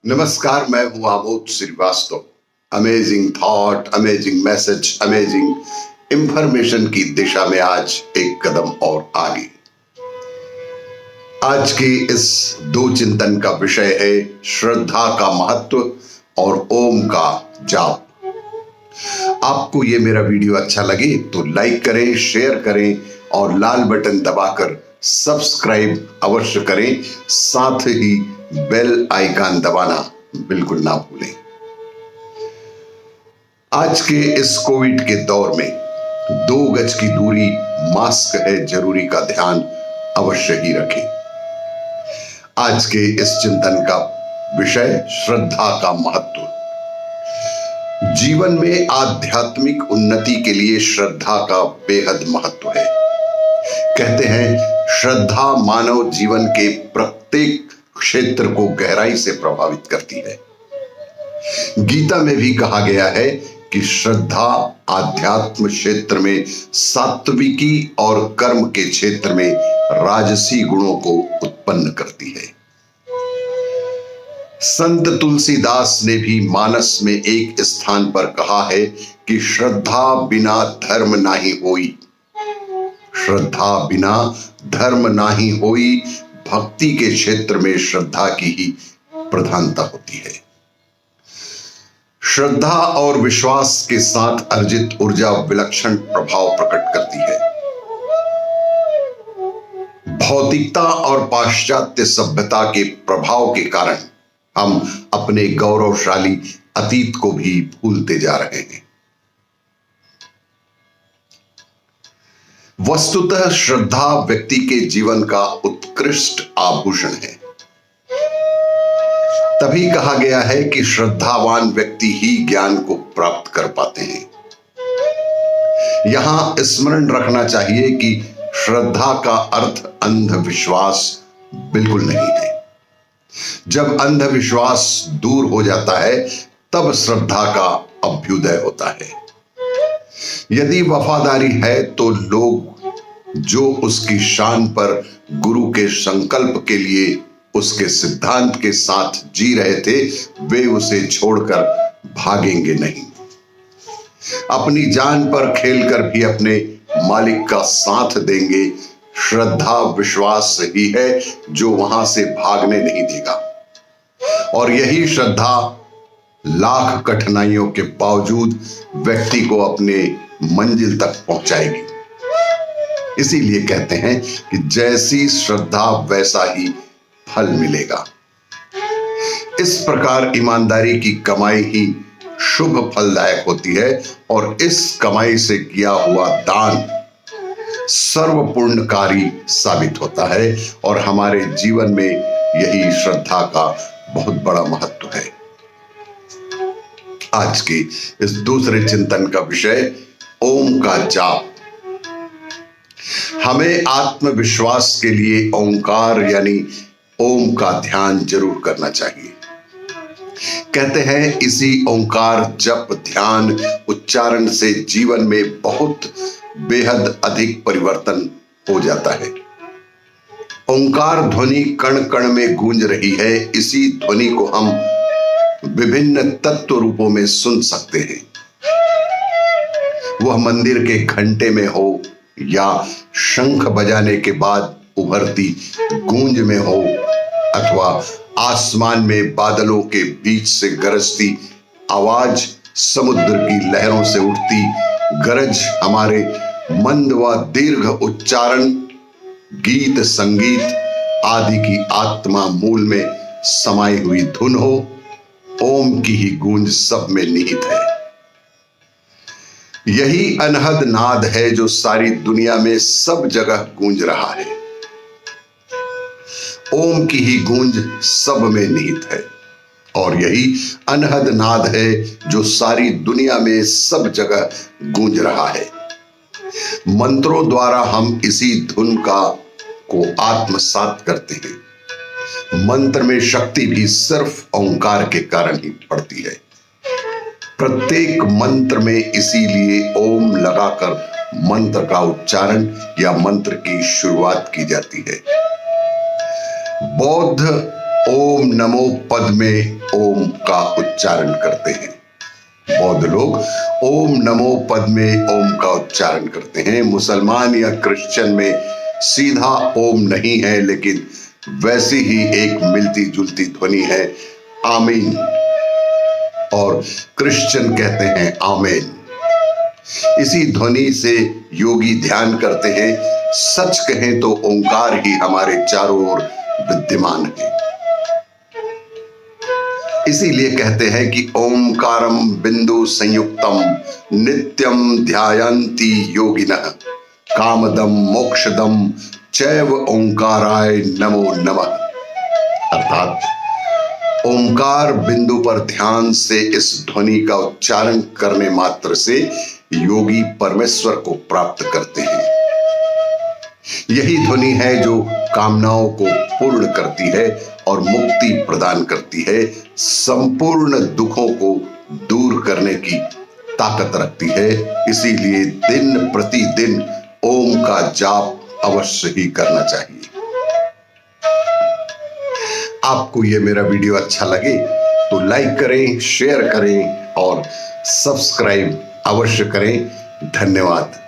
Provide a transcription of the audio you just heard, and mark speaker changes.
Speaker 1: नमस्कार, मैं हूं Amod Srivastava. Amazing thought, amazing message, amazing information की दिशा में आज एक कदम और आगे। आज की इस दो चिंतन का विषय है श्रद्धा का महत्व और ओम का जाप। आपको ये मेरा वीडियो अच्छा लगे तो लाइक करें, शेयर करें और लाल बटन दबाकर सब्सक्राइब अवश्य करें। साथ ही बेल आइकन दबाना बिल्कुल ना भूलें। आज के इस कोविड के दौर में 2 गज की दूरी, मास्क है जरूरी का ध्यान अवश्य ही रखें। आज के इस चिंतन का विषय श्रद्धा का महत्व। जीवन में आध्यात्मिक उन्नति के लिए श्रद्धा का बेहद महत्व है। कहते हैं श्रद्धा मानव जीवन के प्रत्येक क्षेत्र को गहराई से प्रभावित करती है। गीता में भी कहा गया है कि श्रद्धा आध्यात्म क्षेत्र में सात्विकी और कर्म के क्षेत्र में राजसी गुणों को उत्पन्न करती है। संत तुलसीदास ने भी मानस में एक स्थान पर कहा है कि श्रद्धा बिना धर्म नाही होई, श्रद्धा बिना धर्म नाही होई। भक्ति के क्षेत्र में श्रद्धा की ही प्रधानता होती है। श्रद्धा और विश्वास के साथ अर्जित ऊर्जा विलक्षण प्रभाव प्रकट करती है। भौतिकता और पाश्चात्य सभ्यता के प्रभाव के कारण हम अपने गौरवशाली अतीत को भी भूलते जा रहे हैं। वस्तुतः श्रद्धा व्यक्ति के जीवन का उत्कृष्ट आभूषण है। तभी कहा गया है कि श्रद्धावान व्यक्ति ही ज्ञान को प्राप्त कर पाते हैं। यहां स्मरण रखना चाहिए कि श्रद्धा का अर्थ अंधविश्वास बिल्कुल नहीं है। जब अंधविश्वास दूर हो जाता है तब श्रद्धा का अभ्युदय होता है। यदि वफादारी है तो लोग जो उसकी शान पर गुरु के संकल्प के लिए उसके सिद्धांत के साथ जी रहे थे, वे उसे छोड़कर भागेंगे नहीं। अपनी जान पर खेलकर भी अपने मालिक का साथ देंगे। श्रद्धा विश्वास ही है जो वहां से भागने नहीं देगा। और यही श्रद्धा लाख कठिनाइयों के बावजूद व्यक्ति को अपने मंजिल तक पहुंचाएगी। इसीलिए कहते हैं कि जैसी श्रद्धा वैसा ही फल मिलेगा। इस प्रकार ईमानदारी की कमाई ही शुभ फलदायक होती है और इस कमाई से किया हुआ दान सर्वपूर्णकारी साबित होता है। और हमारे जीवन में यही श्रद्धा का बहुत बड़ा महत्व है। आज के इस दूसरे चिंतन का विषय ओम का जाप। हमें आत्मविश्वास के लिए ओंकार यानी ओम का ध्यान जरूर करना चाहिए। कहते हैं इसी ओंकार जप ध्यान उच्चारण से जीवन में बहुत बेहद अधिक परिवर्तन हो जाता है। ओंकार ध्वनि कण कण में गूंज रही है। इसी ध्वनि को हम विभिन्न तत्व रूपों में सुन सकते हैं। वह मंदिर के घंटे में हो या शंख बजाने के बाद उभरती गूंज में हो, अथवा आसमान में बादलों के बीच से गरजती आवाज, समुद्र की लहरों से उठती गरज, हमारे मंद व दीर्घ उच्चारण, गीत संगीत आदि की आत्मा मूल में समाई हुई धुन हो, ओम की ही गूंज सब में निहित है। यही अनहद नाद है जो सारी दुनिया में सब जगह गूंज रहा है। ओम की ही गूंज सब में निहित है और यही अनहद नाद है जो सारी दुनिया में सब जगह गूंज रहा है। मंत्रों द्वारा हम इसी धुन को आत्मसात करते हैं। मंत्र में शक्ति भी सिर्फ ओंकार के कारण ही पड़ती है। प्रत्येक मंत्र में इसीलिए ओम लगाकर मंत्र का उच्चारण या मंत्र की शुरुआत की जाती है। बौद्ध ओम नमो पद में ओम का उच्चारण करते हैं। बौद्ध लोग ओम नमो पद्मे ओम का उच्चारण करते हैं। मुसलमान या क्रिश्चियन में सीधा ओम नहीं है, लेकिन वैसी ही एक मिलती जुलती ध्वनि है आमीन, और क्रिश्चियन कहते हैं आमेन। इसी ध्वनि से योगी ध्यान करते हैं। सच कहें तो ओंकार ही हमारे चारों ओर विद्यमान है। इसीलिए कहते हैं कि ओंकारम बिंदु संयुक्तम नित्यम ध्यायन्ति योगिनः कामदम मोक्षदम चैव ओंकाराय नमो नमः। अर्थात ओंकार बिंदु पर ध्यान से इस ध्वनि का उच्चारण करने मात्र से योगी परमेश्वर को प्राप्त करते हैं। यही ध्वनि है जो कामनाओं को पूर्ण करती है और मुक्ति प्रदान करती है, संपूर्ण दुखों को दूर करने की ताकत रखती है। इसीलिए दिन प्रतिदिन ओम का जाप अवश्य ही करना चाहिए। आपको यह मेरा वीडियो अच्छा लगे तो लाइक करें, शेयर करें और सब्सक्राइब अवश्य करें। धन्यवाद।